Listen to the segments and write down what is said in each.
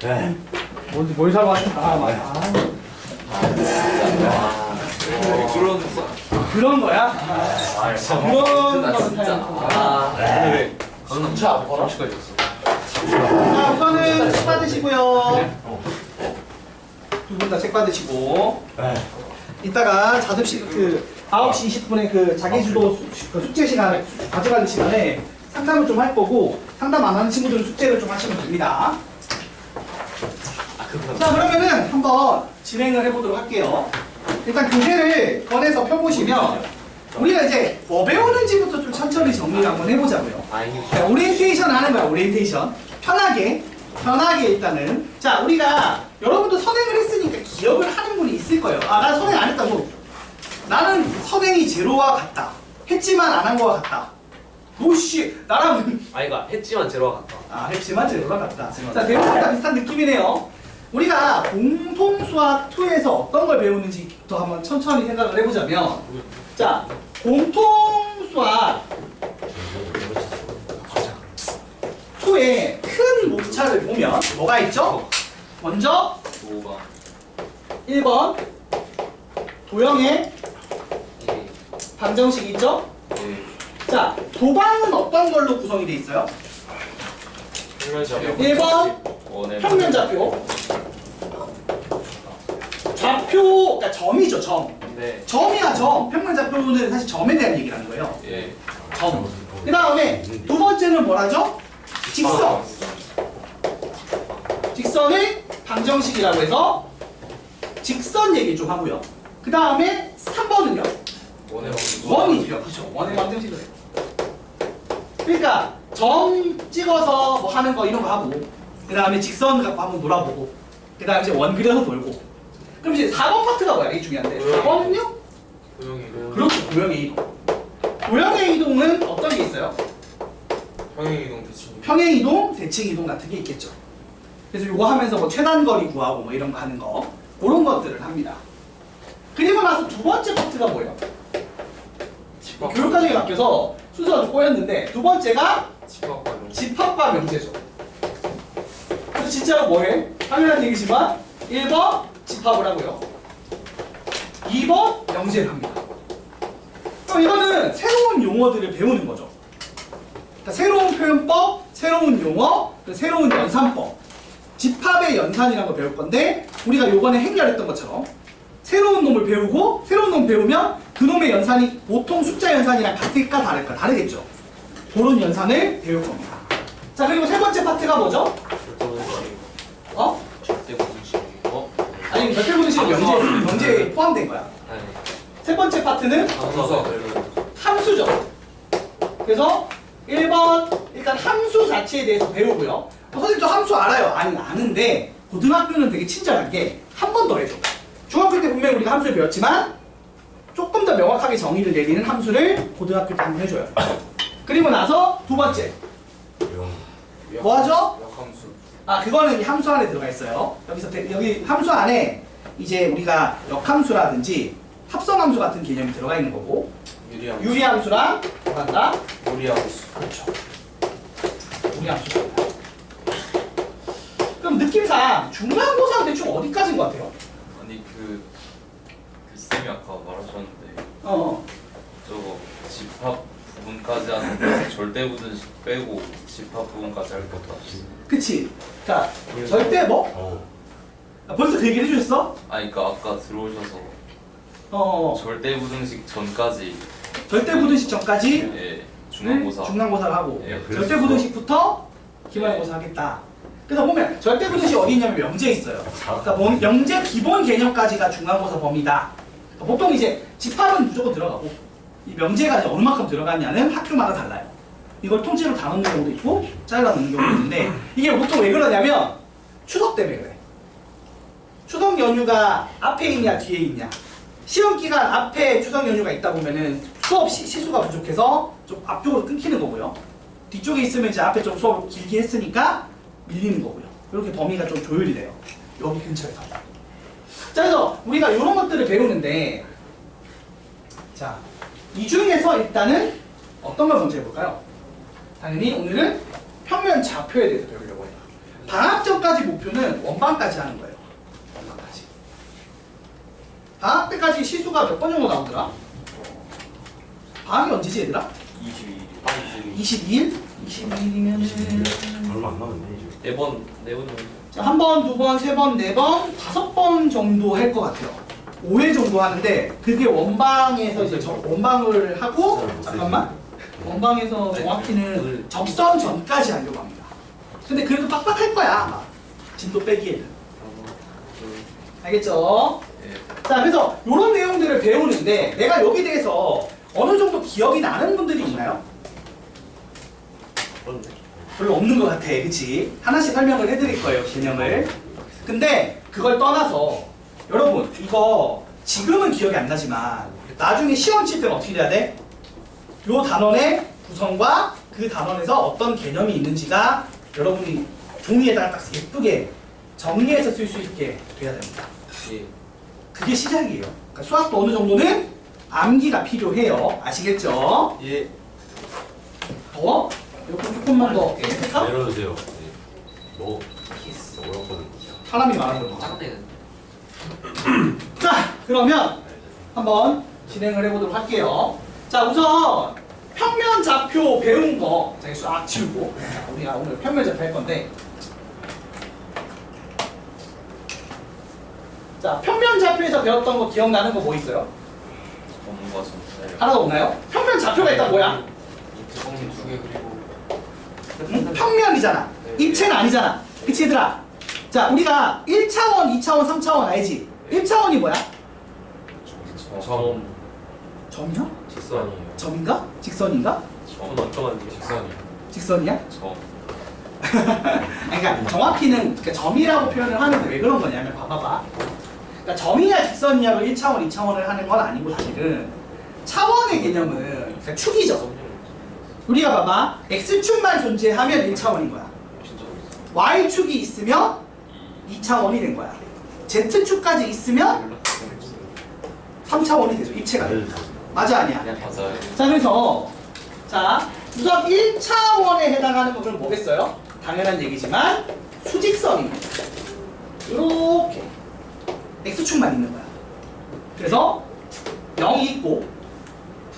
네. 뭘 사고 왔어? 아, 맞아. 그런 거야? 그런 거는 네. 저는 진짜 아파라. 자, 우선은 책 받으시고요. 두 분 다 책 받으시고. 네. 이따가 자습실 9시 20분에 그 자기주도 숙제 시간 가져가는 시간에 상담을 좀 할 거고, 상담 안 하는 친구들은 숙제를 좀 하시면 됩니다. 자, 그러면은 한번 진행을 해보도록 할게요. 일단 교재를 꺼내서 펴보시면 우리가 이제 뭐 배우는지부터 좀 천천히 정리를 한번 해보자고요. 자, 오리엔테이션 하는 거야. 오리엔테이션 편하게 일단은. 자, 우리가 여러분도 선행을 했으니까 기억을 하는 분이 있을 거예요. 아, 난 선행 안 했다고. 나는 선행이 제로와 같다. 했지만 안 한 거와 같다. 노씨, 나랑 아이가 했지만 제로와 같다. 아, 했지만 제로와 같다. 자, 대부분 다 비슷한 느낌이네요. 우리가 공통수학 2에서 어떤 걸 배우는지부터 한번 천천히 생각을 해보자면, 자, 공통수학 2의 큰 목차를 보면 뭐가 있죠? 먼저 1번 도형의 방정식 있죠? 자, 도방은 어떤 걸로 구성이 돼 있어요? 1번 평면좌표. 좌표, 그러니까 점이죠, 점. 네. 점이야, 점. 평면좌표는 사실 점에 대한 얘기라는 거예요. 예. 점. 그 다음에 두 번째는 뭐라죠? 직선. 직선을 방정식이라고 해서 직선 얘기 좀 하고요. 그 다음에 3번은요? 원이죠. 그렇죠. 원의 방정식을 해요. 그러니까 점 찍어서 뭐 하는 거 이런 거 하고, 그 다음에 직선 갖고 한번 놀아보고, 그 다음에 이제 원 그려서 놀고. 그럼 이제 4번 파트가 뭐야? 이게 중요한데. 4번은요? 그렇죠. 도형의 이동. 도형의 이동은 어떤 게 있어요? 평행이동, 대칭이동. 평행이동, 대칭이동 같은 게 있겠죠. 그래서 이거 하면서 뭐 최단거리 구하고 뭐 이런 거 하는 거, 그런 것들을 합니다. 그리고 나서 두 번째 파트가 뭐예요? 교육과정에 바뀌어서 순서가 좀 꼬였는데, 두 번째가 집합과 명제죠. 그래서 진짜로 뭐해? 당연한 얘기지만 1번 집합을 하고요, 2번 명제를 합니다. 그럼 이거는 새로운 용어들을 배우는 거죠. 그러니까 새로운 표현법, 새로운 용어, 새로운 연산법, 집합의 연산이라는 걸 배울 건데, 우리가 요번에 행렬했던 것처럼 새로운 놈을 배우고, 새로운 놈 배우면 그 놈의 연산이 보통 숫자 연산이랑 같을까 다를까? 다르겠죠. 그런 연산을 배울 겁니다. 자, 그리고 세 번째 파트가 뭐죠? 어? 아니, 절대분식은 명제에 포함된 거야. 세 번째 파트는 함수죠. 그래서 1번 일단 함수 자체에 대해서 배우고요. 선생님 저 함수 알아요? 아니, 아는데 고등학교는 되게 친절한 게 한 번 더 해줘. 중학교 때 분명히 우리가 함수를 배웠지만 조금 더 명확하게 정의를 내리는 함수를 고등학교 때 한번 해줘요. 그리고 나서 두 번째 뭐 하죠? 아, 그거는 이 함수 안에 들어가 있어요. 여기 함수 안에 이제 우리가 역함수라든지 합성함수 같은 개념이 들어가 있는 거고, 유리함수랑 뭐간다? 무리함수. 그렇죠. 무리함수. 그럼 느낌상 중간고사는 대충 어디까지인 것 같아요? 아니 쌤이 아까 말하셨는데 저거 집합 부분까지 하는 거 절대 부분식 빼고 집합 부분까지 할 것도 아시죠? 그치? 자, 절대 뭐? 아, 벌써 그 얘기를 해주셨어? 아니 그러니까 아까 들어오셔서 절대 부등식 전까지 절대 부등식 전까지 예 중간고사 중간고사를 하고, 예, 절대 부등식부터 기말고사 하겠다. 그래서 보면 절대 부등식 어디 있냐면 명제에 있어요. 그러니까 명제 기본 개념까지가 중간고사 범위다. 그러니까 보통 이제 집합은 무조건 들어가고, 이 명제가 이제 어느 만큼 들어가냐는 학교마다 달라요. 이걸 통째로 다 넣는 경우도 있고 잘라 넣는 경우도 있는데, 이게 보통 왜 그러냐면 추석 때문에 그래. 추석 연휴가 앞에 있냐 뒤에 있냐. 시험 기간 앞에 추석 연휴가 있다 보면은 수업 시수가 부족해서 좀 앞쪽으로 끊기는 거고요. 뒤쪽에 있으면 이제 앞에 좀 수업을 길게 했으니까 밀리는 거고요. 이렇게 범위가 좀 조율이 돼요. 여기 근처에서. 자, 그래서 우리가 이런 것들을 배우는데, 자, 이 중에서 일단은 어떤 걸 먼저 해볼까요? 당연히 오늘은 평면 좌표에 대해서 배우려고 해요. 방학 전까지 때까지 목표는 원방까지 하는 거예요. 원방까지. 방학 때까지 시수가 몇 번 정도 나오더라? 방학이 언제지 얘들아? 22일? 22일이면 얼마 안 남았네 이제. 4번 정도. 한 번, 두 번, 세 번, 네 번, 5번 정도 할 것 같아요. 5회 정도 하는데 그게 원방에서 이제 원방을 하고 잠깐만 원방에서 정확히는 적선 전까지 하려고 합니다. 근데 그래도 빡빡할 거야 아마 진도 빼기에는. 알겠죠? 자 그래서 이런 내용들을 배우는데 내가 여기 대해서 어느 정도 기억이 나는 분들이 있나요? 별로 없는 것 같아, 그치? 하나씩 설명을 해드릴 거예요, 개념을. 근데 그걸 떠나서 여러분 이거 지금은 기억이 안 나지만 나중에 시험 칠 때는 어떻게 돼야 돼? 요 단원의 구성과 그 단원에서 어떤 개념이 있는지가 여러분이 종이에다가 딱 예쁘게 정리해서 쓸 수 있게 돼야 됩니다. 예. 그게 시작이에요. 그러니까 수학도 어느 정도는 암기가 필요해요. 아시겠죠? 예. 더워? 이거 조금만 더 깨끗할까? 내려주세요. 너 어렵거든. 사람이 많아서 짱네. 자 그러면 한번 진행을 해보도록 할게요. 자 우선 평면 좌표 배운 거 저기 싹 치우고 우리가 오늘 평면 좌표 할 건데 자 평면 좌표에서 배웠던 거 기억나는 거 뭐 있어요? 전과 전체. 하나도 없나요? 평면 좌표가 일단 뭐야? 성님 2개 그리고 응? 평면이잖아. 입체는 아니잖아. 그치 얘들아? 자 우리가 1차원, 2차원, 3차원 알지? 1차원이 뭐야? 점. 점이요? 직선이에요. 점인가? 직선인가? 점 어쩌면 직선이에요. 직선이야? 점. 그러니까 정확히는 그러니까 점이라고 표현을 하는데 왜 그런 거냐면 봐봐봐. 그러니까 점이냐 직선이냐로 1차원, 2차원을 하는 건 아니고 사실은 차원의 개념은 그러니까 축이죠. 우리가 봐봐. X축만 존재하면 1차원인 거야. Y축이 있으면 2차원이 된 거야. Z축까지 있으면 3차원이 되죠. 입체가 돼요. 맞아 아니야? 맞아요. 자 그래서 자 우선 1차원에 해당하는 거 그럼 뭐겠어요? 당연한 얘기지만 수직선입니다. 이렇게 X축만 있는 거야. 그래서 0이 있고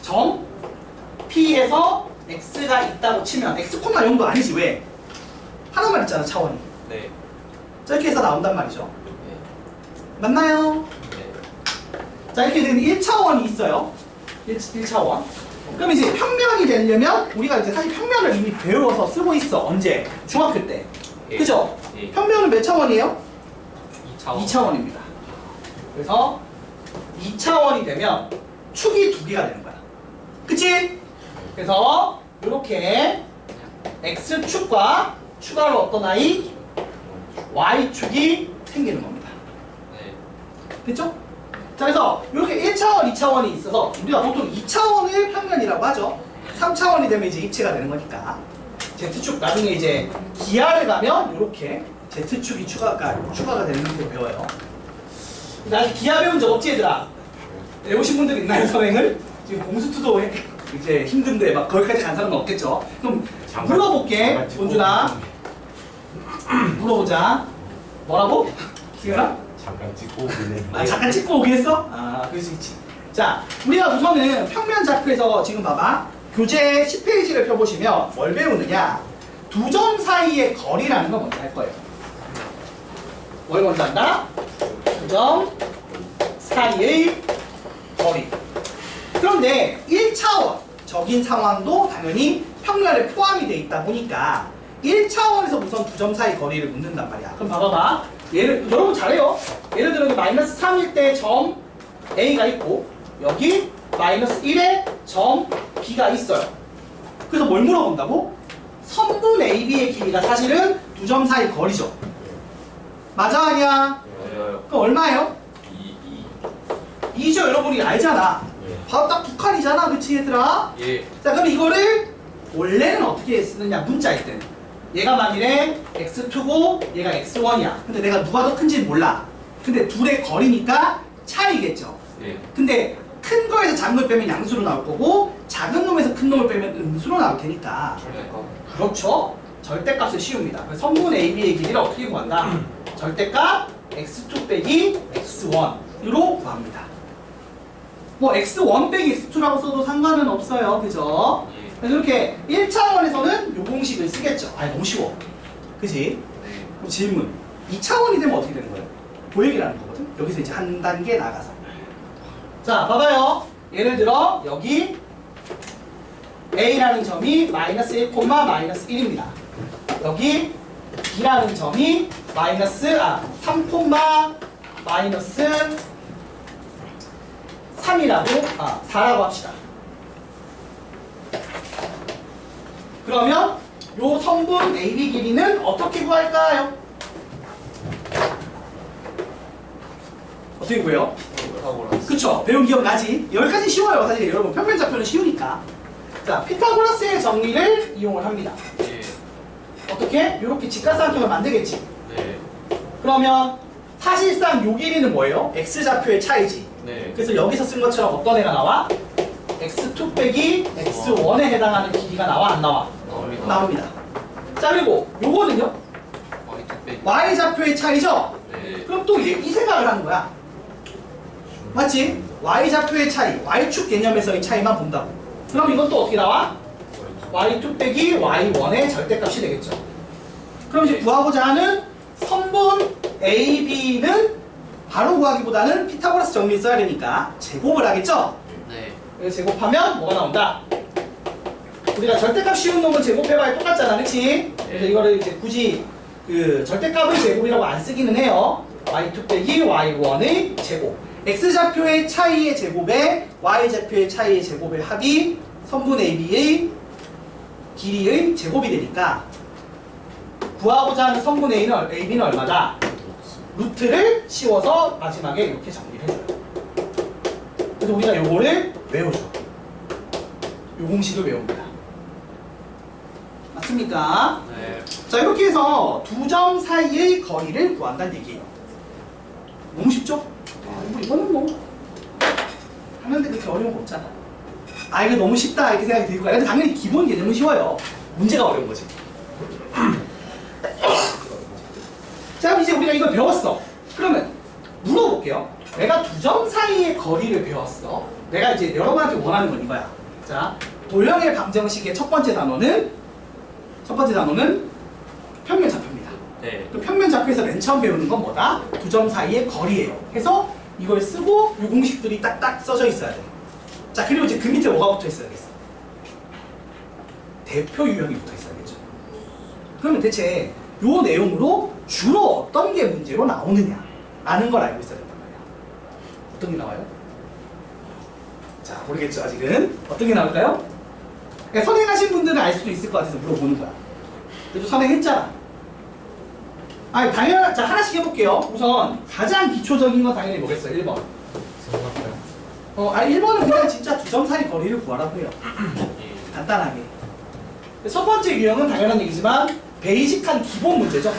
점 P에서 X가 있다고 치면 X, 0도 아니지 왜? 하나만 있잖아 차원이. 네. 저렇게 해서 나온단 말이죠. 네. 맞나요? 네. 자 이렇게 되면 1차원이 있어요. 1차원. 그럼 이제 평면이 되려면 우리가 이제 사실 평면을 이미 배워서 쓰고 있어. 언제? 중학교 때. 예. 그죠? 예. 평면은 몇 차원이에요? 2차원. 2차원입니다. 그래서 2차원이 되면 축이 2개가 되는 거야. 그치? 그래서 이렇게 X축과 추가로 어떤 아이? Y축이 생기는 겁니다. 네. 됐죠? 자 그래서 이렇게 1차원, 2차원이 있어서 우리가 보통 2차원을 평면이라고 하죠. 3차원이 되면 이제 입체가 되는 거니까 Z축 나중에 이제 기하를 가면 이렇게 Z축이 추가가 되는 걸 배워요. 근데 아직 기하 배운 적 없지 얘들아? 배우신 분들 있나요 선행을? 지금 공수투도 이제 힘든데 막 거기까지 간 사람은 없겠죠? 그럼 물어볼게 본준아. 물어보자. 뭐라고? 기현아? 잠깐 찍고 오긴 아 잠깐 찍고 오겠어? 아 그럴 수 있지. 자 우리가 우선은 평면 좌표에서 지금 봐봐 교재 10페이지를 펴보시면 뭘 배우느냐 두 점 사이의 거리라는 거 먼저 할 거예요. 뭘 먼저 한다? 두 점 사이의 거리. 그런데 1차원적인 상황도 당연히 평면에 포함이 돼 있다 보니까 1차원에서 우선 두 점 사이 거리를 묻는단 말이야. 그럼 봐봐봐. 여러분 잘해요. 예를 들어 마이너스 3일 때 점 A가 있고 여기 마이너스 1에 점 B가 있어요. 그래서 뭘 물어본다고? 선분 AB의 길이가 사실은 두 점 사이 거리죠. 맞아 아니야? 맞아요. 그럼 얼마예요? 2죠 여러분이 알잖아. 바로 딱 두 칸이잖아 그치 얘들아? 예. 자 그럼 이거를 원래는 어떻게 쓰느냐 문자일 때는 얘가 만일에 x2고 얘가 x1이야. 근데 내가 누가 더 큰지는 몰라. 근데 둘의 거리니까 차이겠죠. 예. 근데 큰 거에서 작은 걸 빼면 양수로 나올 거고 작은 놈에서 큰 놈을 빼면 음수로 나올 테니까 그러니까. 그렇죠. 절대값을 씌웁니다. 그래서 선분 AB의 길이를 어떻게 구한다? 절대값 x2 빼기 x1으로 구합니다. 뭐 x1 빼기 x2라고 써도 상관은 없어요. 그죠? 예. 그래서 이렇게 1차원에서는 요 공식을 쓰겠죠. 아니 너무 쉬워. 그지? 네. 그럼 질문. 2차원이 되면 어떻게 되는 거예요? 도형이라는 거거든. 여기서 이제 한 단계 나가서. 자, 봐봐요. 예를 들어 여기 A라는 점이 마이너스 1, 마이너스 1입니다. 여기 B라는 점이 마이너스 3, 마이너스 3이라고 4라고 합시다. 그러면 요 성분 AB 길이는 어떻게 구할까요? 어떻게 구해요? 피타고라스. 그쵸? 배운 기억나지? 여기까지 쉬워요. 사실 여러분 평면좌표는 쉬우니까. 자, 피타고라스의 정리를 이용을 합니다. 예. 어떻게? 이렇게 직각삼각형을 만들겠지. 네. 그러면 사실상 요 길이는 뭐예요? x좌표의 차이지. 네. 그래서 여기서 쓴 것처럼 어떤 애가 나와? x2 빼기 x1에 해당하는 길이가 나와 안 나와? 나옵니다. 나옵니다. 자, 그리고 요거는요? Y2 빼기. y좌표의 차이죠? 네. 그럼 또 이 생각을 하는 거야. 맞지? y좌표의 차이, y축 개념에서의 차이만 본다고. 그럼 이건 또 어떻게 나와? y2 빼기 y1의 절대값이 되겠죠. 그럼 이제 구하고자 하는 선분 AB는 바로 구하기보다는 피타고라스 정리를 써야 되니까 제곱을 하겠죠? 네. 그래서 제곱하면 뭐가 나온다? 우리가 절대값 쉬운 놈은 제곱해봐야 똑같잖아, 그치? 그래서 이거를 이제 굳이 그 절대값을 제곱이라고 안 쓰기는 해요. y2 빼기 y1의 제곱. x좌표의 차이의 제곱에 y좌표의 차이의 제곱의 합이 선분 AB의 길이의 제곱이 되니까 구하고자 하는 선분 AB는 얼마다? 루트를 씌워서 마지막에 이렇게 정리를 해줘요. 그래서 우리가 요거를 외워줘. 요 공식을 외웁니다. 맞습니까? 네. 자, 이렇게 해서 두 점 사이의 거리를 구한다는 얘기예요. 너무 쉽죠? 이거는 뭐 하는데 그렇게 어려운 거 없잖아. 아, 이거 너무 쉽다 이렇게 생각이 들고, 근데 당연히 기본 개념은 쉬워요. 문제가 어려운 거지. 자, 그럼 이제 우리가 이걸 배웠어. 그러면 물어볼게요. 내가 두 점 사이의 거리를 배웠어. 내가 이제 여러분한테 원하는 건 이거야. 자, 도형의 방정식의 첫 번째 단어는 평면좌표입니다. 네. 또 평면좌표에서 맨 처음 배우는 건 뭐다? 두 점 사이의 거리예요. 해서 이걸 쓰고 이 공식들이 딱딱 써져 있어야 돼. 자, 그리고 이제 그 밑에 뭐가 붙어 있어야겠어? 대표 유형이 붙어 있어야겠죠. 그러면 대체 요 내용으로 주로 어떤 게 문제로 나오느냐 라는 걸 알고 있어야 된단 말이야. 어떤 게 나와요? 자, 모르겠죠 아직은. 어떤 게 나올까요? 그러니까 선행하신 분들은 알 수도 있을 것 같아서 물어보는 거야. 그래도 선행했잖아. 아니, 당연, 자, 하나씩 해볼게요. 우선 가장 기초적인 건 당연히 뭐겠어요? 1번. 1번은 그냥 진짜 두 점 사이 거리를 구하라고 해요. 간단하게. 첫 번째 유형은 당연한 얘기지만 베이직한 기본 문제죠.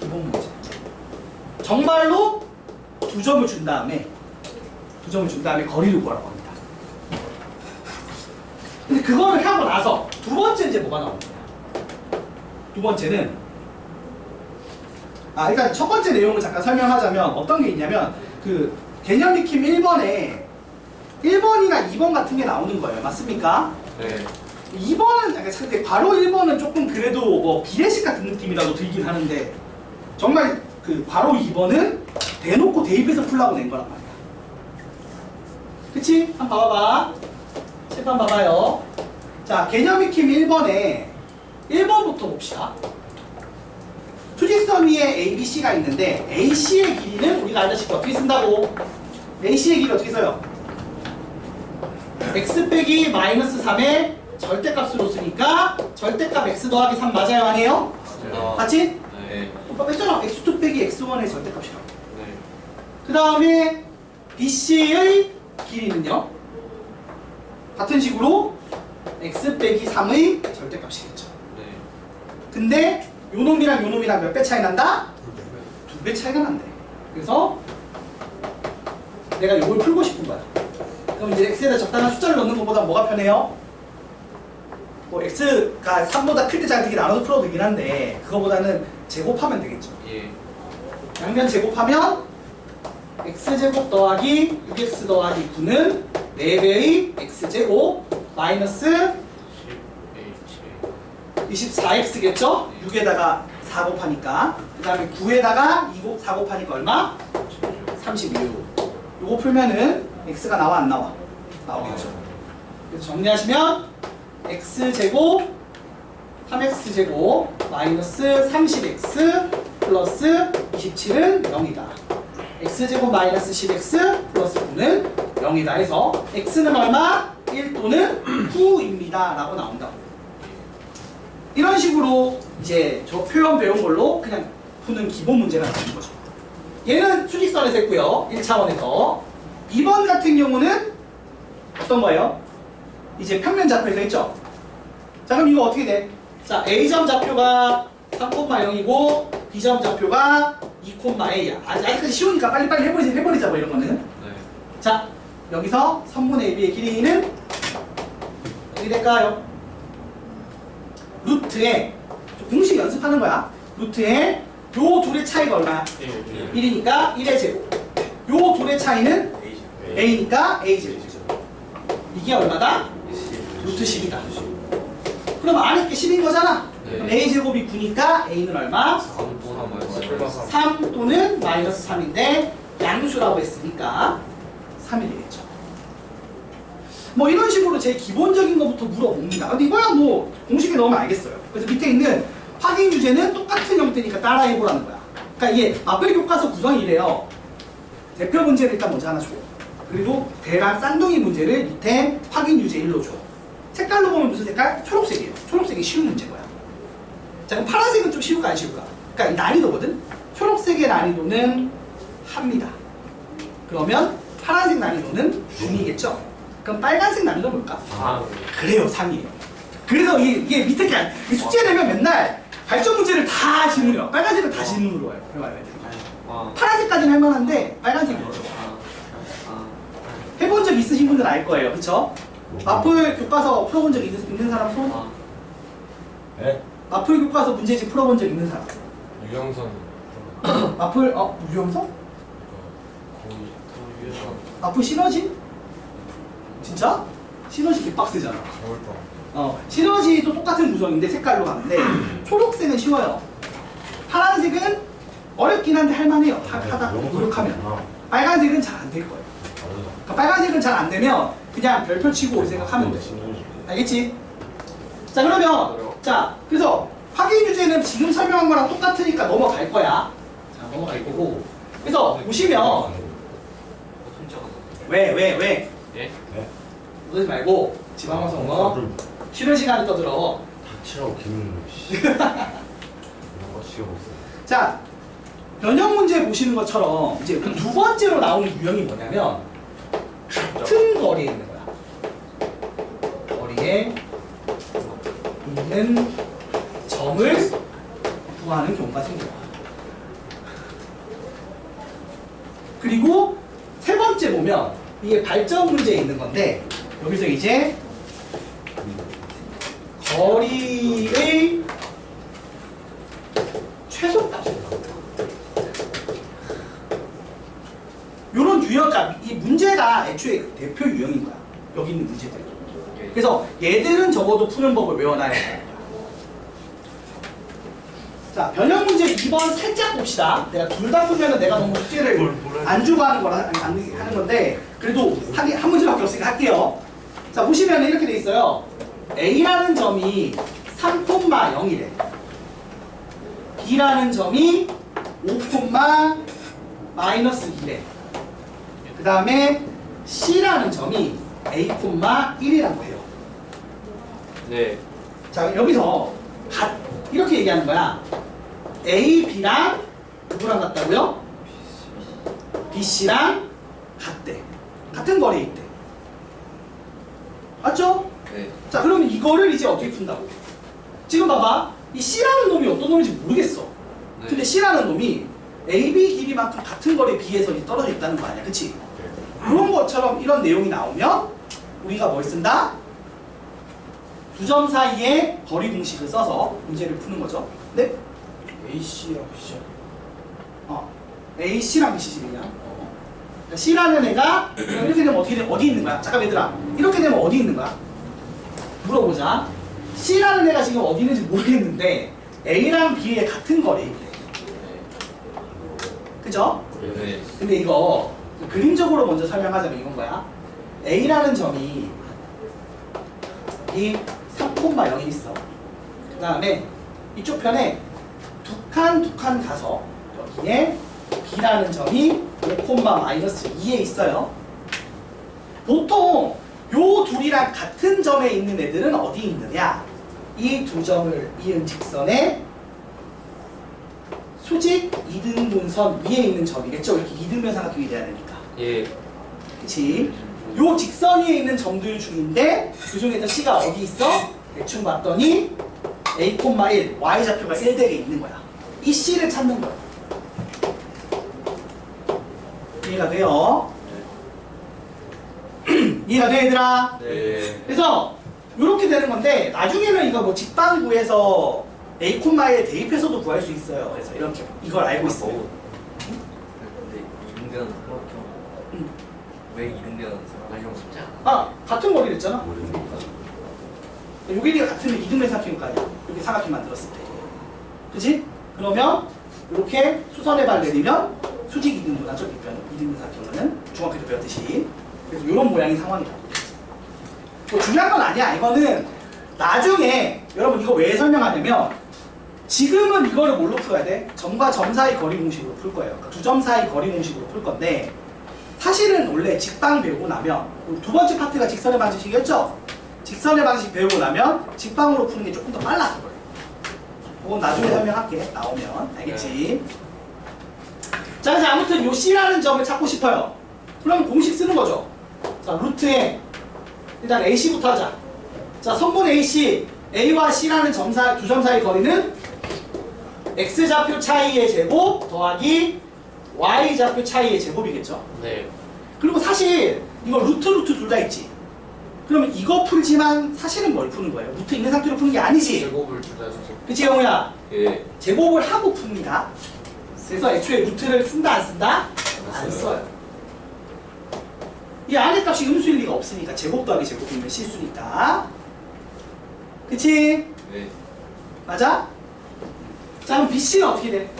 기본 문제. 정말로 두 점을 준 다음에 거리를 구하라고 합니다. 근데 그거를 하고 나서 두 번째 이제 뭐가 나옵니다. 두 번째는 일단 첫 번째 내용을 잠깐 설명하자면 어떤 게 있냐면 그 개념 익힘 1번에 1번이나 2번 같은 게 나오는 거예요. 맞습니까? 네. 2번은 근데 바로 1번은 조금 그래도 뭐 비례식 같은 느낌이라도 들긴 하는데 정말 그 바로 2번은 대놓고 대입해서 풀라고 낸 거란 말이야. 그치? 한번 봐봐봐. 칠판 봐봐요. 자, 개념 익힘 1번에 1번부터 봅시다. 투직선 위에 ABC가 있는데 AC의 길이는 우리가 알다시피 어떻게 쓴다고? AC의 길이 어떻게 써요? x 빼기 마이너스 3의 절대값으로 쓰니까 절대값 x 더하기 3 맞아요? 아니에요? 맞지? 네. 오빠 뺐잖아. x2 빼기 x1의 절대값이라고. 네. 그 다음에 BC의 길이는요? 같은 식으로 x 빼기 3의 절대값이겠죠. 네. 근데 요 놈이랑 요 놈이랑 몇 배 차이 난다? 2배 차이가 난대. 그래서 내가 요걸 풀고 싶은 거야. 그럼 이제 x에다 적당한 숫자를 넣는 것보다 뭐가 편해요? 뭐 x가 3보다 클 때 작을 때 나눠서 풀어도 되긴 한데 그거보다는 제곱하면 되겠죠. 예. 양면 제곱하면 x제곱 더하기 6x 더하기 9는 4배의 x제곱 마이너스 24x겠죠? 6에다가 4 곱하니까 그 다음에 9에다가 4 곱하니까 얼마? 36. 요거 풀면은 x가 나와 안 나와? 나오겠죠. 그래서 정리하시면 x제곱 3x제곱 마이너스 30x 플러스 27은 0이다. x제곱 마이너스 10x 플러스 9는 0이다 해서 x는 얼마? 1 또는 9입니다 라고 나온다고. 이런 식으로 이제 저 표현 배운 걸로 그냥 푸는 기본 문제가 나오는 거죠. 얘는 수직선에서 했고요. 1차원에서. 2번 같은 경우는 어떤 거예요? 이제 평면 좌표에서 했죠. 자, 그럼 이거 어떻게 돼? 자, A점 좌표가 3,0이고 B점 좌표가 2,A야. 아직까지 쉬우니까 빨리빨리 해버리자 뭐 이런 거는. 네. 자, 여기서 선분 AB의 길이는 어떻게 될까요? 루트에 공식 연습하는 거야. 루트에 요 둘의 차이가 얼마야? 1이니까 1의 제곱. 요 둘의 차이는 A니까 A 제곱이죠. 이게 얼마다? 루트 10이다. 그럼 안에 게 10인 거잖아. 네. 그럼 A 제곱이 9니까 A는 얼마? 3 또는 마이너스 3인데 양수라고 했으니까 3이 되겠죠. 뭐 이런 식으로 제 기본적인 것부터 물어봅니다. 근데 이거야 뭐 공식에 넣으면 알겠어요. 그래서 밑에 있는 확인 주제는 똑같은 형태니까 따라해보라는 거야. 그러니까 이게 마블 교과서 구성이 이래요. 대표 문제를 일단 먼저 하나 줘. 그리고 대략 쌍둥이 문제를 밑에 확인 유제 1로 줘. 색깔로 보면 무슨 색깔? 초록색이에요. 초록색이 쉬운 문제인 거야. 자, 그럼 파란색은 좀 쉬울까 안 쉬울까? 그러니까 이 난이도거든. 초록색의 난이도는 합니다. 그러면 파란색 난이도는 중이겠죠. 그럼 빨간색 난이도는 뭘까? 그래요, 3이에요. 그래서 이게 밑에 게 아니야. 숙제 내면 맨날 발전 문제를 다 질문해요. 빨간색은 다 질문으로 와요. 파란색까지는 할만한데 빨간색이 어려워. 해본 적 있으신 분들은 알 거예요. 그쵸? 마플 교과서 풀어본 적 있는 사람 손? 네? 마플 교과서 문제집 풀어본 적 있는 사람? 유영선 마플, 유영석? 거의 더 유영선 마플 시너지? 진짜? 시너지 개빡세잖아. 겨울방 시너지도 똑같은 구성인데 색깔로 가는데 초록색은 쉬워요. 파란색은 어렵긴 한데 할만해요. 하다 노력하면. 빨간색은 잘 안 될 거예요. 그러니까 빨간색은 잘 안 되면 그냥 별표 치고 올 생각하면 돼. 알겠지? 자, 그러면 자, 그래서 확인 주제는 지금 설명한 거랑 똑같으니까 넘어갈 거야. 자, 넘어갈 거고. 그래서 보시면 왜? 예? 그러지 말고 지방방송 뭐 쉬는 시간에 떠들어. 닥치라고 김민우 씨. 이런 거 지어봤어. 자, 변형 문제 보시는 것처럼 이제 그 두 번째로 나오는 유형이 뭐냐면 같은 거리에 있는 거야. 거리에 있는 점을 구하는 경우가 생겨요. 그리고 세 번째 보면 이게 발전 문제에 있는 건데 여기서 이제 거리의 최소값이 나옵니다. 요런 유형값, 이 문제가 애초에 그 대표 유형인 거야. 여기 있는 문제들. 그래서 얘들은 적어도 푸는 법을 외워놔야 돼요. 자, 변형 문제 2번 살짝 봅시다. 내가 둘 다 풀면은 내가 너무 숙제를 안 주고 하는 거라 하는 건데 그래도 한 문제밖에 없으니까 할게요. 자, 보시면 이렇게 돼 있어요. A라는 점이 3,0이래. B라는 점이 5,-2래. 그 다음에 C라는 점이 A,1이라고 해요. 네. 자, 여기서 이렇게 얘기하는 거야. A, B랑 누구랑 같다고요? B, C랑 같대. 같은 거리에 있대. 맞죠? 네. 자, 그러면 이거를 이제 어떻게 푼다고? 지금 봐봐. 이 C라는 놈이 어떤 놈인지 모르겠어. 네. 근데 C라는 놈이 AB 길이만큼 같은 거리에 B에서 떨어져 있다는 거 아니야. 그치? 그런 것처럼 이런 내용이 나오면 우리가 뭘 쓴다? 두 점 사이의 거리 공식을 써서 문제를 푸는 거죠. 네? AC라고 시작. AC랑 BC 그냥. C라는 애가 이렇게 되면 어디 있는 거야? 잠깐 얘들아, 이렇게 되면 어디 있는 거야? 물어보자. C라는 애가 지금 어디 있는지 모르겠는데 A랑 B의 같은 거리. 그죠? 네. 근데 이거 그림적으로 먼저 설명하자면 이건 거야. A라는 점이 이 3,0이 있어. 그 다음에 이쪽 편에 두 칸 가서 여기에 B라는 점이 5,-2에 있어요. 보통 요 둘이랑 같은 점에 있는 애들은 어디 있느냐? 이 두 점을 이은 직선의 수직 이등분선 위에 있는 점이겠죠? 이렇게 이등변 삼각형이 돼야 되니까. 예. 그치? 요 직선 위에 있는 점들 중인데 그 중에서 C가 어디 있어? 대충 봤더니 A,1 Y좌표가 1대 있는 거야. 이 C를 찾는 거야. 이해가 돼요? 이해가 돼 얘들아? 네. 그래서 이렇게 되는 건데 나중에는 이거 뭐 직방 구해서 A,에 대입해서도 구할 수 있어요. 그래서 이렇게 이걸 알고 있어요. 근데 이등변 삼각형 왜 이등변 삼각형 쉽지 않아? 아 같은 거리 됐잖아. 모르니까. 요길이가 같으면 이등변 삼각형일 거 아니야. 이렇게 삼각형 만들었을 때. 그치? 그러면 이렇게 수선의 발 내리면 수직 이등분하죠. 이등변 삼각형은 중학교 때 배웠듯이. 그래서 이런 모양의 상황이다. 뭐 중요한 건 아니야. 이거는 나중에 여러분 이거 왜 설명하냐면 지금은 이거를 뭘로 풀어야 돼? 점과 점 사이 거리 공식으로 풀 거예요. 그러니까 두 점 사이 거리 공식으로 풀 건데 사실은 원래 직방 배우고 나면 두 번째 파트가 직선의 방식이었죠? 직선의 방식 배우고 나면 직방으로 푸는 게 조금 더 빨라서 그래. 그건 나중에 설명할게. 나오면. 알겠지? 자, 그래서 아무튼 요 C라는 점을 찾고 싶어요. 그럼 공식 쓰는 거죠. 자, 루트에 일단 AC부터 하자. 자, 성분 AC, A와 C라는 두 점 사이 거리는 X좌표 차이의 제곱 더하기 Y좌표 차이의 제곱이겠죠. 네. 그리고 사실 이거 루트 둘 다 있지. 그러면 이거 풀지만 사실은 뭘 푸는 거예요? 루트 있는 상태로 푸는 게 아니지. 제곱을 둘 다 줘서. 그치 영우야? 예. 제곱을 하고 풉니다. 그래서 애초에 루트를 쓴다 안 쓴다? 안 써요. 이 안의 값이 음수일 리가 없으니까 제곱 더하기 제곱이면 실수니까. 그치? 네. 맞아? 자 그럼 BC는 어떻게 돼?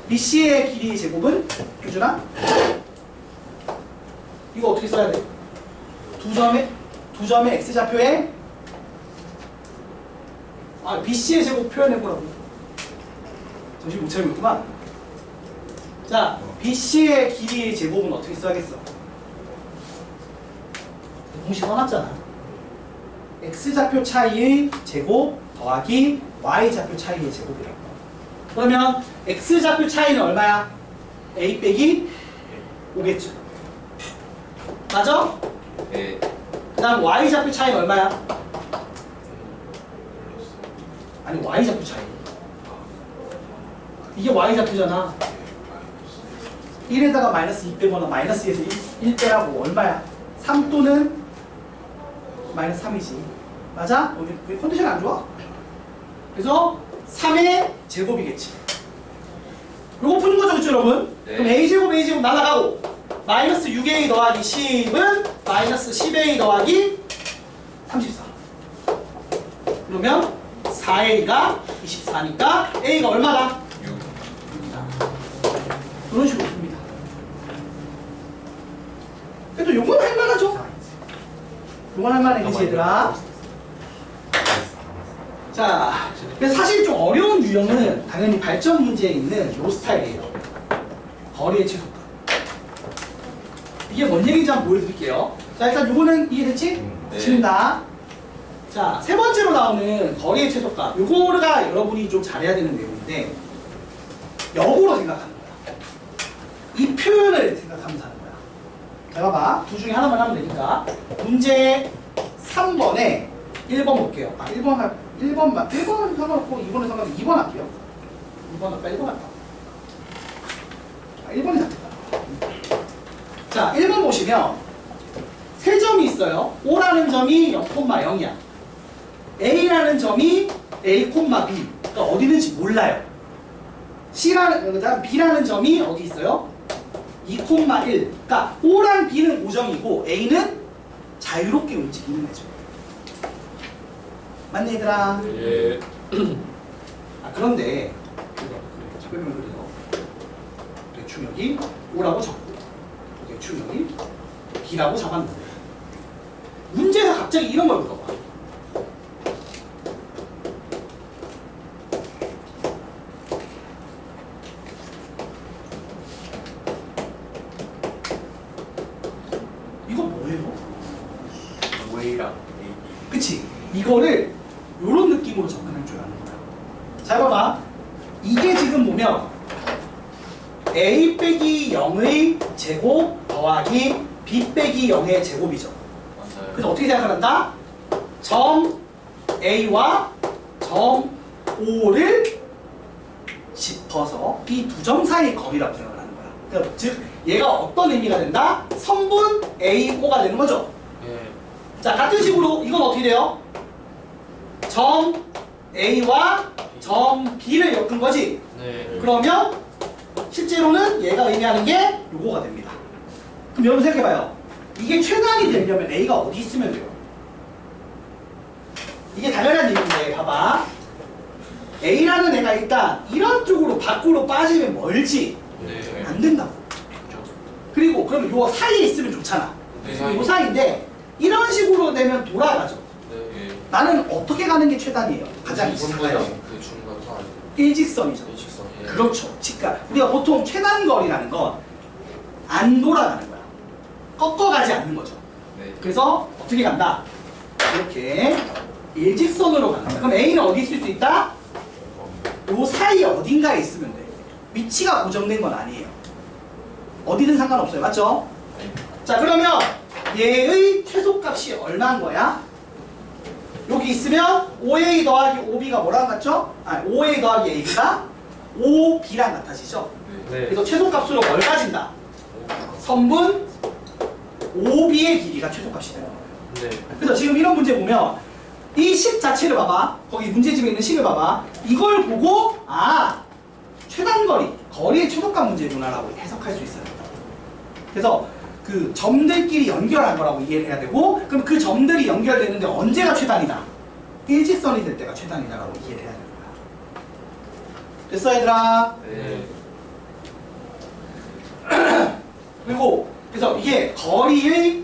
BC의 길이의 제곱은? 교준아? 이거 어떻게 써야 돼? 두 점의 X좌표에 BC의 제곱 표현해보라고. 정신 못 차리고 있구만. 자, BC의 길이의 제곱은 어떻게 써야겠어? 공식 써놨잖아. X좌표 차이의 제곱 더하기 Y좌표 차이의 제곱이라고. 그러면 X좌표 차이는 얼마야? A 빼기 5겠죠. 맞아? 예. 그 다음 Y좌표 차이는 얼마야? 아니 Y좌표 차이. 이게 Y좌표잖아. 1에다가 마이너스 2 빼거나 마이너스 2에서 1 빼라고 얼마야? 3 또는 마이너스 3이지. 맞아? 왜 컨디션 안 좋아? 그래서 3의 제곱이겠지. 요거 푸는 거죠, 그쵸, 여러분? 네. 그럼 A제곱 날아가고 마이너스 6A 더하기 10은 마이너스 10A 더하기 34. 그러면 4A가 24니까 A가 얼마다? 6. 6이다. 그런 식으로 풉니다. 그래도 요건 할만하죠? 요건 할만해, 그치, 얘들아? 자, 그래서 사실 좀 어려운 유형은 당연히 발전 문제에 있는 요 스타일이에요. 거리의 최소값. 이게 뭔 얘기인지 한번 보여드릴게요. 자, 일단 요거는 이해됐지? 네. 지운다. 자, 세 번째로 나오는 거리의 최소값. 요거가 여러분이 좀 잘해야 되는 내용인데 역으로 생각하는 거야. 이 표현을 생각하면서 하는 거야. 자, 봐봐. 둘 중에 하나만 하면 되니까. 문제 3번에 1번 볼게요. 1번은 상관없고 2번은 상관없고 2번 할게요. 2번 할까? 1번 할까? 1번이 낫겠다. 자, 1번 보시면 세 점이 있어요. O라는 점이 0,0이야. A라는 점이 A, B. 그러니까 어디 있는지 몰라요. B라는 점이 어디 있어요? 2, 1. 그러니까 O랑 B는 고정이고 A는 자유롭게 움직이는 거죠. 맞네 얘들아? 예. 그런데 그러면 그래요. 대충 여기 O라고 잡고 대충 여기 B라고 잡았는데 문제가 갑자기 이런 걸 물어봐. 이거 뭐예요? A랑 A. 그치? 이거를 요런 느낌으로 접근할 줄 아는 거야. 잘 봐봐. 이게 지금 보면 A 빼기 0의 제곱 더하기 B 빼기 0의 제곱이죠. 맞아요. 그래서 어떻게 생각한다? 점 A와 점 O를 짚어서 이 두 점 사이의 거리라고 생각을 하는 거야. 그러니까 즉 얘가 어떤 의미가 된다? 성분 AO가 되는 거죠. 예. 자, 같은 식으로 이건 어떻게 돼요? 점 A와 점 B를 엮은 거지. 네. 그러면 실제로는 얘가 의미하는 게 요거가 됩니다. 그럼 여러분 생각해봐요. 이게 최단이 되려면 A가 어디 있으면 돼요? 이게 당연한 얘기인데 봐봐. A라는 애가 일단 이런 쪽으로 밖으로 빠지면 멀지. 네. 안 된다고. 그리고 그러면 요 사이에 있으면 좋잖아. 네. 요 사이인데 이런 식으로 되면 돌아가죠. 네. 나는 어떻게 가는 게 최단이에요? 가장 이분보다 작아요. 그 중간 사 일직선이죠. 일직선. 예. 그렇죠. 그러니까 우리가 보통 최단거리라는 건 안 돌아가는 거야. 꺾어가지 않는 거죠. 네. 그래서 어떻게 간다? 이렇게 일직선으로 가는 거야. 그럼 A는 어디 있을 수 있다? 요 사이 어딘가에 있으면 돼. 위치가 고정된 건 아니에요. 어디든 상관없어요. 맞죠? 자, 그러면 얘의 최소값이 얼마인 거야? 여기 있으면 5A 더하기 5B가 뭐랑 같죠? 아니, 5A 더하기 AB가 5B랑 같아지죠? 네. 그래서 최소값으로 뭘 가진다? 선분 5B의 길이가 최소값이 되는 거예요. 네. 그래서 지금 이런 문제 보면 이 식 자체를 봐봐. 거기 문제집에 있는 식을 봐봐. 이걸 보고 아, 최단거리, 거리의 최소값 문제구나라고 해석할 수 있어요. 그래서 그 점들끼리 연결한 거라고 이해를 해야 되고, 그럼 그 점들이 연결되는데 언제가 최단이다? 일직선이 될 때가 최단이다라고 이해를 해야 되는 거야. 됐어 얘들아? 네. 그리고 그래서 이게 거리의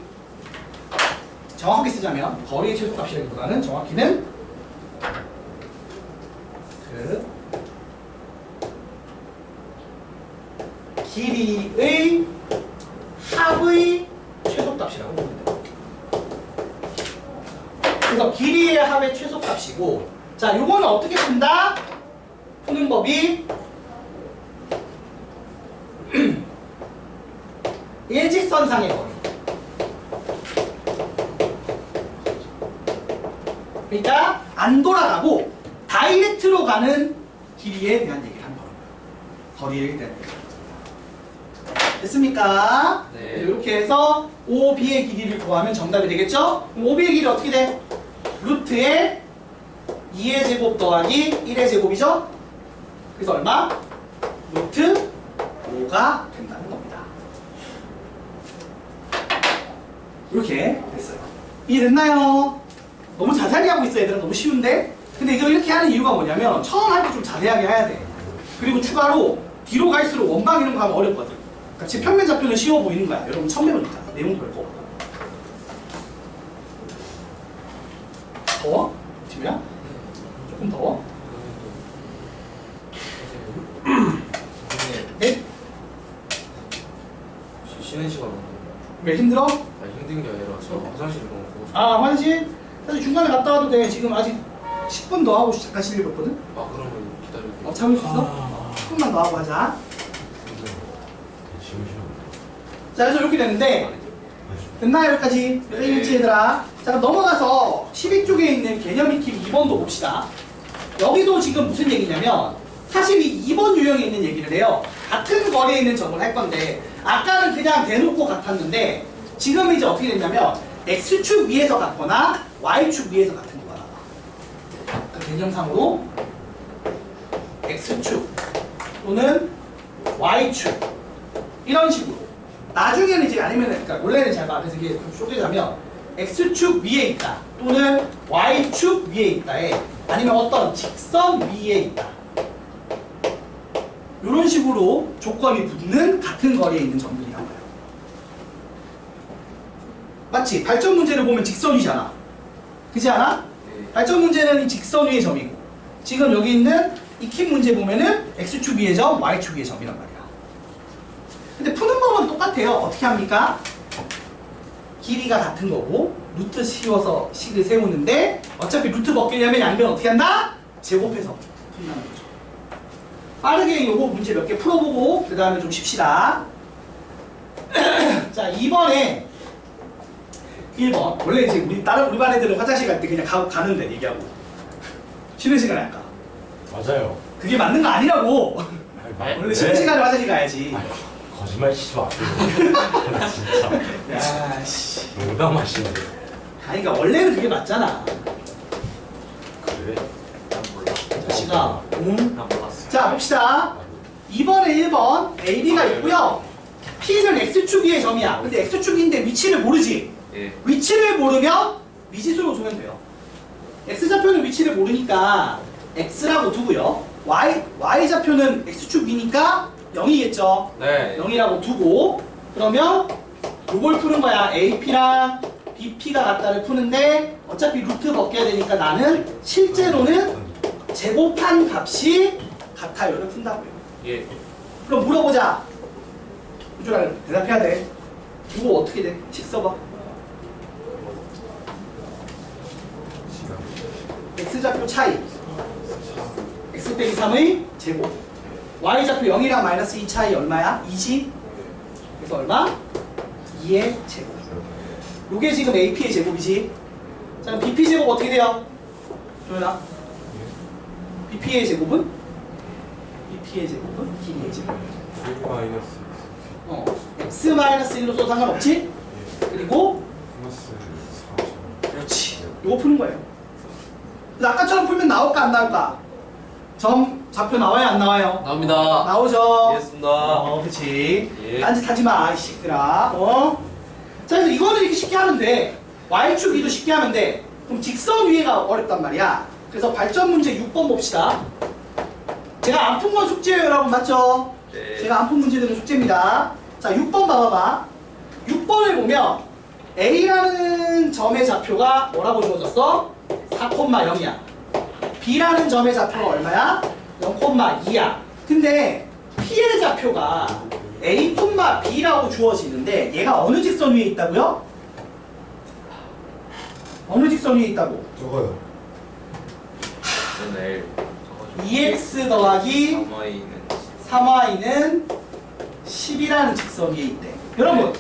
정확하게 쓰자면 거리의 최소값이라기보다는 정확히는 그 길이의 합의 최소값이라고 보면 돼요. 그래서 길이의 합의 최소값이고, 자, 요거는 어떻게 푼다? 푸는 법이 일직선상의 거리. 그러니까 안 돌아가고 다이렉트로 가는 길이에 대한 얘기를 하는 거예요. 거리에 대한 얘기. 됐습니까? 네. 이렇게 해서 OB의 길이를 구하면 정답이 되겠죠? 그럼 OB의 길이 어떻게 돼? 루트에 2의 제곱 더하기 1의 제곱이죠? 그래서 얼마? 루트 5가 된다는 겁니다. 이렇게 됐어요. 이해됐나요? 너무 자세하게 하고 있어 얘들아. 너무 쉬운데? 근데 이거 이렇게 하는 이유가 뭐냐면 처음 할 때 좀 자세하게 해야 돼. 그리고 추가로 뒤로 갈수록 원방 이런 거 하면 어렵거든. 그러니까 지금 평면 좌표는 쉬워 보이는 거야. 여러분 처음 해보니까 내용 별거 없고. 더워? 지우야? 조금 더워? 네? 혹시 쉬는 시간 없나요? 왜 힘들어? 아, 힘든 게 아니라 저 화장실 너무 가고 싶어요. 아 화장실? 사실 중간에 갔다 와도 돼. 지금 아직 10분 더 하고 잠깐 쉴 일 없거든? 아, 그러면 기다릴게요. 참을 수 있어? 10분만 더 하고 하자. 자, 그래서 이렇게 되는데 됐나요 여기까지? 여기까지 얘들아. 자, 그럼 넘어가서 12쪽에 있는 개념 익힘 2번도 봅시다. 여기도 지금 무슨 얘기냐면 사실 이 2번 유형에 있는 얘기를 해요. 같은 거리에 있는 점을 할 건데 아까는 그냥 대놓고 같았는데 지금 이제 어떻게 됐냐면 X축 위에서 같거나 Y축 위에서 같은 거가 나와. 개념상으로 x축 또는 y축 이런 식으로 나중에는 이제 아니면 그러니까 원래는 잘 봐. 그래서 이게 좀 쪼개자면 x축 위에 있다 또는 y축 위에 있다에 아니면 어떤 직선 위에 있다 이런 식으로 조건이 붙는 같은 거리에 있는 점들이 나와요. 맞지? 발전 문제를 보면 직선이잖아. 그렇지 않아? 발전 문제는 이 직선 위의 점이고 지금 여기 있는 익힌 문제 보면은 x축 위의 점, y축 위의 점이란 말이야. 근데 푸는 법은 똑같아요. 어떻게 합니까? 길이가 같은 거고 루트 씌워서 식을 세우는데 어차피 루트 벗기려면 양변 어떻게 한다? 제곱해서 푼다는 거죠. 빠르게 요거 문제 몇 개 풀어보고 그 다음에 좀 쉽시다. 자 2번에 1번 원래 이제 우리 반 애들은 화장실 갈 때 그냥 가는데 얘기하고 쉬는 시간에 할까? 맞아요. 그게 맞는 거 아니라고. 아니, 원래 쉬는 시간에 화장실 가야지. 아니, 거짓말 치지 마세요. 진짜. 야씨. 농담하시는데. 아니 그러니까 원래는 그게 맞잖아. 그래? 난 몰라. 자식아. 난 몰랐어. 자 봅시다. 2번에 1번 AB가 있고요. P는 X축 위의 점이야. 근데 X축인데 위치를 모르지. 예. 위치를 모르면 미지수로 두면 돼요. X좌표는 위치를 모르니까 X라고 두고요. Y좌표는 X축 위니까 0이겠죠. 네. 0이라고 두고 그러면 요걸 푸는 거야. AP랑 BP가 같다를 푸는데 어차피 루트 벗겨야 되니까 나는 실제로는 제곱한 값이 같아요를 푼다고요. 예. 그럼 물어보자. 우주라 대답해야 돼. 이거 어떻게 돼? 식 써봐. X좌표 차이 X 빼기 3의 제곱 Y좌표 0이랑 마이너스 2 차이 얼마야? 2지? 그래서 얼마? 2의 제곱 요게 지금 AP의 제곱이지. 자 그럼 BP 제곱 어떻게 돼요? 조연아 BP의 제곱은? BP의 제곱은? 길이의 제곱 마이너스 X-1로 써도 상관없지? 그리고 플러스 4. 그렇지 요거 푸는 거예요. 그래서 아까처럼 풀면 나올까 안 나올까? 점 좌표 나와요 안 나와요? 나옵니다. 나오죠. 이해했습니다. 그치. 예. 딴짓하지 마, 이 새끼들아. 자, 그래서 이거는 이렇게 쉽게 하면 돼. Y축 위도 쉽게 하면 돼. 그럼 직선 위에가 어렵단 말이야. 그래서 발전 문제 6번 봅시다. 제가 안 푼 건 숙제예요, 여러분. 맞죠? 네. 제가 안 푼 문제들은 숙제입니다. 자, 6번 봐봐봐. 6번을 보면 A라는 점의 좌표가 뭐라고 주어졌어? 4,0이야. B라는 점의 좌표가 얼마야? 0,2야. 근데 P의 좌표가 A,B라고 주어지는데 얘가 어느 직선 위에 있다고요? 어느 직선 위에 있다고? 저거요. 내일 2x 더하기 3y는 3y는 10이라는 직선 위에 있대. 여러분,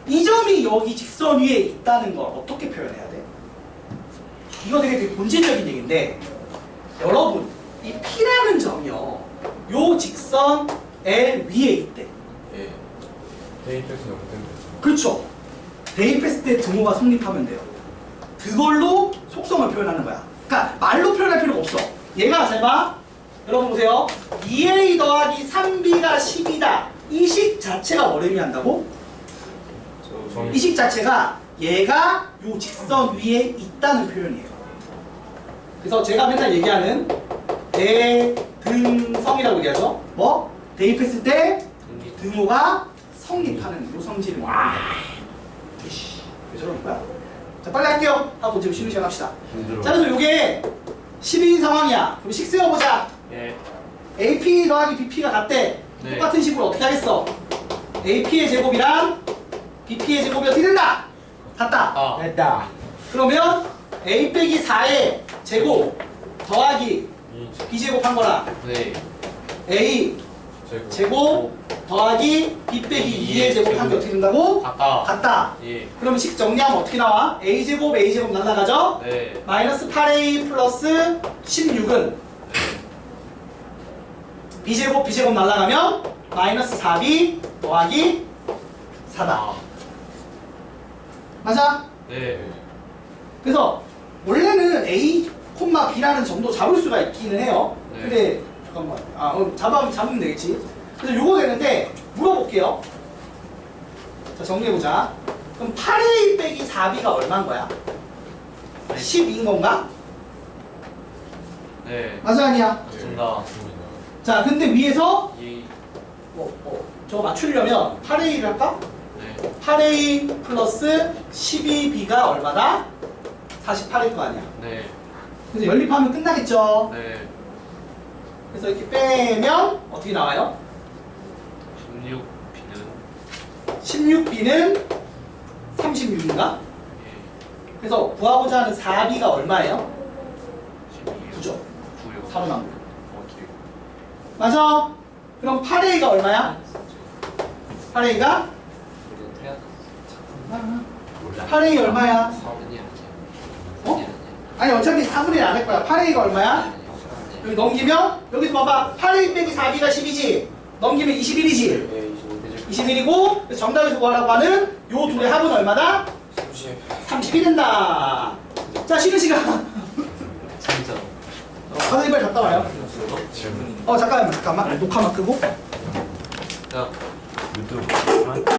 이 점이 여기 직선 위에 있다는 걸 어떻게 표현해야 돼? 이거 되게 본질적인 얘기인데 여러분, 이 P라는 점이요. 요 직선 L 위에 있대. 예. 대입해서 0된 그렇죠. 대입했을 때 등호가 성립하면 돼요. 그걸로 속성을 표현하는 거야. 그러니까 말로 표현할 필요가 없어. 얘가 잘 봐. 여러분 보세요. 2a 더하기 3b가 10이다. 이 식 자체가 뭘 의미한다고? 저 이 식 자체가 얘가 요 직선 위에 있다는 표현이에요. 그래서 제가 맨날 얘기하는 대등성이라고 얘기하죠. 뭐? 대입했을 때 등호가 성립하는 요 성질을 말합니다. 왜 저러는 거야? 자, 빨리 할게요. 하고 이제 쉬는 시간 합시다. 힘들어. 자, 그래서 요게 12인 상황이야. 그럼 식 세워보자. 예. AP 더하기 BP가 같대. 네. 똑같은 식으로 어떻게 하겠어? AP의 제곱이랑 BP의 제곱이 어떻게 된다? 같다. 아. 됐다. 그러면 A 빼기 4의 제곱 더하기 2. B 제곱 한 거랑 네. A 제곱 더하기 B 빼기 2의 제곱 한 게 어떻게 된다고? 아까. 같다. 예. 그러면 식 정리하면 어떻게 나와? A 제곱 날라가죠? 네. 마이너스 8A 플러스 16은 B제곱 날라가면 마이너스 4B 더하기 4다. 아. 맞아? 네. 그래서 원래는 A, 콤마 B라는 정도 잡을 수가 있기는 해요. 네. 근데 잠깐만. 잡으면 되겠지. 그래서 요거 되는데 물어볼게요. 자, 정리해보자. 그럼 8A 빼기 4B가 얼마인 거야? 12인 건가? 네. 맞아, 아니야? 맞습니다. 맞습니다. 자, 근데 위에서 이 저거 맞추려면 8A를 할까? 네. 8A 플러스 12B가 얼마다? 48일 거 아니야. 네. 그래서 연립하면 끝나겠죠? 네. 그래서 이렇게 빼면 어떻게 나와요? 16B는 16B는 36인가? 예. 그래서 구하고자 하는 4B가 얼마예요? 12. 9죠. 9요. 4로 나온 거. 오케이. 맞아? 그럼 8A가 얼마야? 8A가? 8A 얼마야? 어? 아니 어차피 4분의 1 안 할 거야. 8A가 얼마야? 여기 넘기면 여기서 봐봐. 8A 빼기 4B가 10이지? 넘기면 21이지? 네, 21이고 정답에서 구하라고 하는 요 둘의 합은 얼마다? 30이 된다. 자, 쉬는 시간. 진짜. 선생님 빨리 갔다 와요. 질문. 잠깐만. 녹화만 끄고. 자. 유튜브